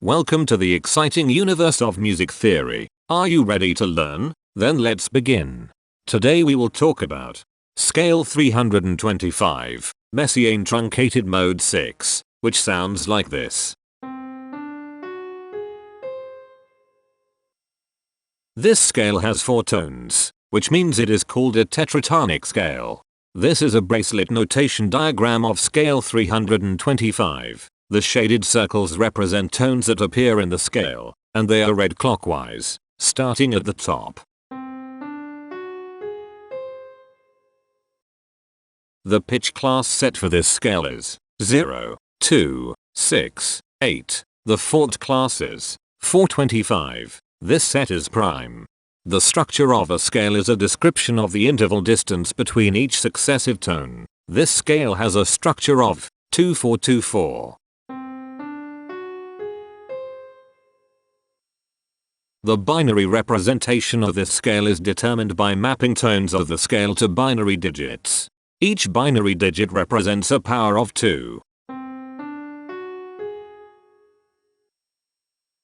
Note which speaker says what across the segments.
Speaker 1: Welcome to the exciting universe of music theory. Are you ready to learn? Then let's begin. Today we will talk about Scale 325, Messiaen Truncated Mode 6, which sounds like this. This scale has 4 tones, which means it is called a tetratonic scale. This is a bracelet notation diagram of scale 325. The shaded circles represent tones that appear in the scale, and they are read clockwise, starting at the top. The pitch class set for this scale is 0, 2, 6, 8. The Fort class is 425. This set is prime. The structure of a scale is a description of the interval distance between each successive tone. This scale has a structure of 2424. The binary representation of this scale is determined by mapping tones of the scale to binary digits. Each binary digit represents a power of 2.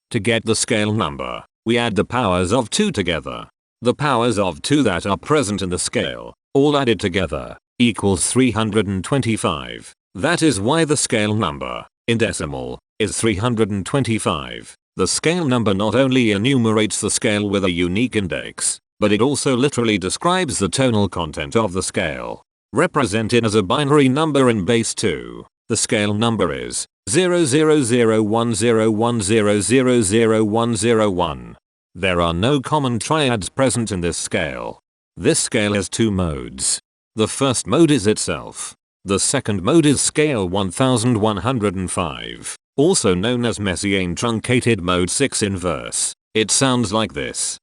Speaker 1: To get the scale number, we add the powers of 2 together. The powers of 2 that are present in the scale, all added together, equals 325. That is why the scale number, in decimal, is 325. The scale number not only enumerates the scale with a unique index, but it also literally describes the tonal content of the scale. Represented as a binary number in base 2, the scale number is 0001010000101. There are no common triads present in this scale. This scale has 2 modes. The first mode is itself. The second mode is scale 1105, also known as Messiaen Truncated Mode 6 inverse. It sounds like this.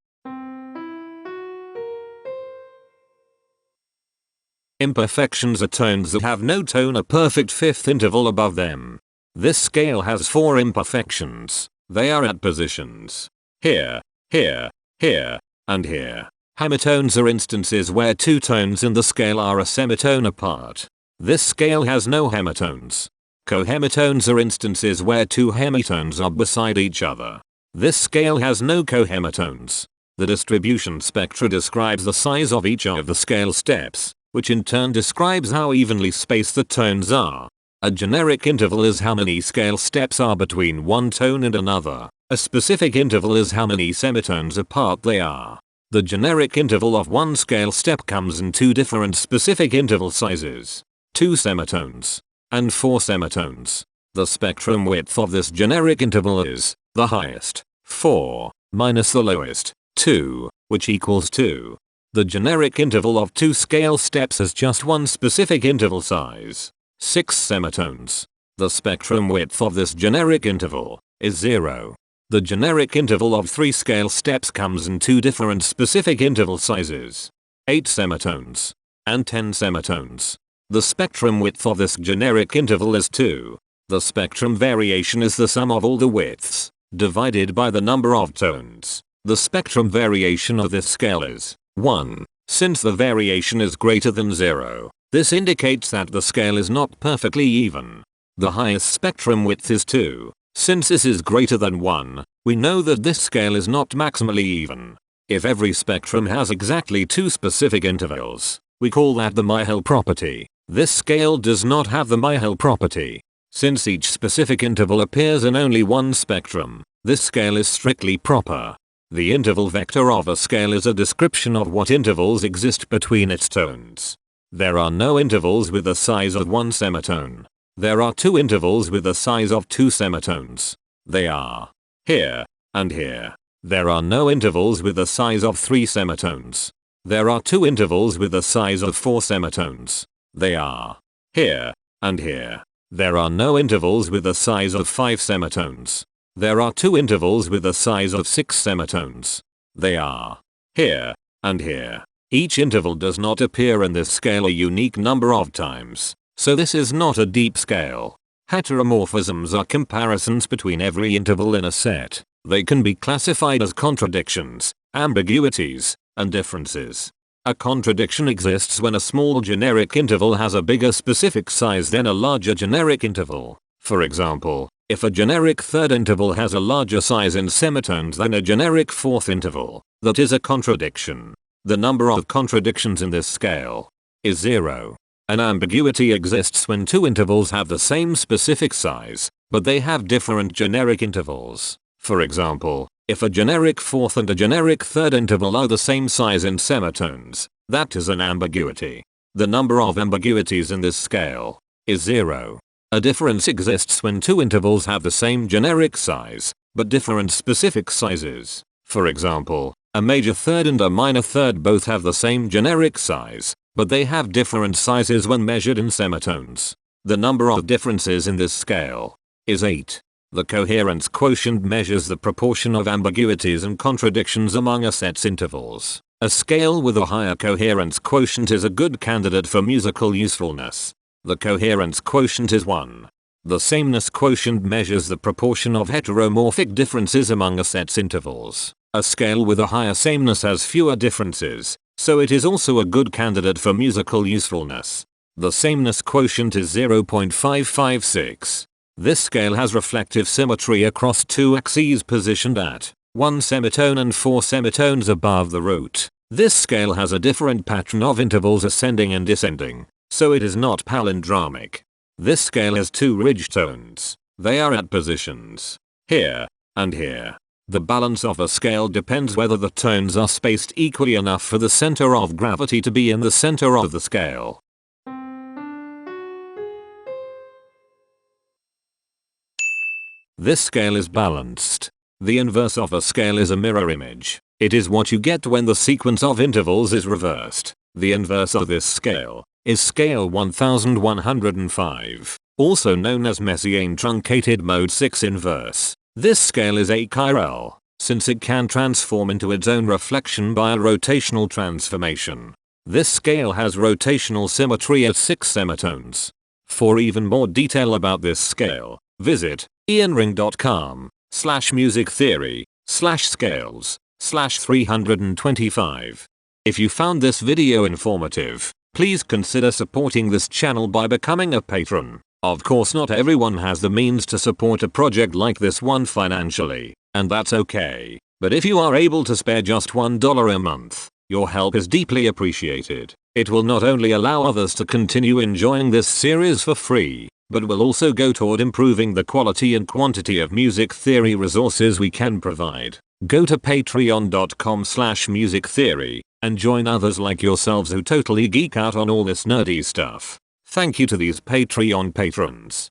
Speaker 1: Imperfections are tones that have no tone, a perfect fifth interval above them. This scale has 4 imperfections. They are at positions here, here, here, and here. Hemitones are instances where 2 tones in the scale are a semitone apart. This scale has no hemitones. Cohemitones are instances where 2 hemitones are beside each other. This scale has no cohemitones. The distribution spectra describes the size of each of the scale steps, which in turn describes how evenly spaced the tones are. A generic interval is how many scale steps are between one tone and another. A specific interval is how many semitones apart they are. The generic interval of one scale step comes in 2 different specific interval sizes: 2 semitones and 4 semitones. The spectrum width of this generic interval is the highest, 4, minus the lowest, 2, which equals 2. The generic interval of 2 scale steps has just one specific interval size, 6 semitones. The spectrum width of this generic interval is 0. The generic interval of 3 scale steps comes in 2 different specific interval sizes, 8 semitones and 10 semitones. The spectrum width of this generic interval is 2. The spectrum variation is the sum of all the widths, divided by the number of tones. The spectrum variation of this scale is 1. Since the variation is greater than 0, this indicates that the scale is not perfectly even. The highest spectrum width is 2. Since this is greater than 1, we know that this scale is not maximally even. If every spectrum has exactly 2 specific intervals, we call that the Myhill property. This scale does not have the Myhill property. Since each specific interval appears in only one spectrum, this scale is strictly proper. The interval vector of a scale is a description of what intervals exist between its tones. There are no intervals with the size of 1 semitone. There are 2 intervals with the size of 2 semitones. They are here and here. There are no intervals with the size of 3 semitones. There are 2 intervals with the size of 4 semitones. They are here and here. There are no intervals with the size of 5 semitones. There are 2 intervals with the size of 6 semitones. They are here and here. Each interval does not appear in this scale a unique number of times, so this is not a deep scale. Heteromorphisms are comparisons between every interval in a set. They can be classified as contradictions, ambiguities, and differences. A contradiction exists when a small generic interval has a bigger specific size than a larger generic interval. For example, If a generic third interval has a larger size in semitones than a generic fourth interval, that is a contradiction. The number of contradictions in this scale is 0. An ambiguity exists when two intervals have the same specific size, but they have different generic intervals. For example, if a generic fourth and a generic third interval are the same size in semitones, that is an ambiguity. The number of ambiguities in this scale is 0. A difference exists when two intervals have the same generic size, but different specific sizes. For example, a major third and a minor third both have the same generic size, but they have different sizes when measured in semitones. The number of differences in this scale is 8. The coherence quotient measures the proportion of ambiguities and contradictions among a set's intervals. A scale with a higher coherence quotient is a good candidate for musical usefulness. The coherence quotient is 1. The sameness quotient measures the proportion of heteromorphic differences among a set's intervals. A scale with a higher sameness has fewer differences, so it is also a good candidate for musical usefulness. The sameness quotient is 0.556. This scale has reflective symmetry across two axes positioned at 1 semitone and 4 semitones above the root. This scale has a different pattern of intervals ascending and descending, so it is not palindromic. This scale has two ridge tones. They are at positions here and here. The balance of a scale depends whether the tones are spaced equally enough for the center of gravity to be in the center of the scale. This scale is balanced. The inverse of a scale is a mirror image. It is what you get when the sequence of intervals is reversed. The inverse of this scale is scale 1105, also known as Messiaen Truncated Mode 6 inverse. This scale is achiral, since it can transform into its own reflection by a rotational transformation. This scale has rotational symmetry at 6 semitones. For even more detail about this scale, visit ianring.com/musictheory/scales/325. If you found this video informative, please consider supporting this channel by becoming a patron. Of course, not everyone has the means to support a project like this one financially, and that's okay. But if you are able to spare just $1 a month, your help is deeply appreciated. It will not only allow others to continue enjoying this series for free, but will also go toward improving the quality and quantity of music theory resources we can provide. Go to patreon.com/musictheory and join others like yourselves who totally geek out on all this nerdy stuff. Thank you to these Patreon patrons.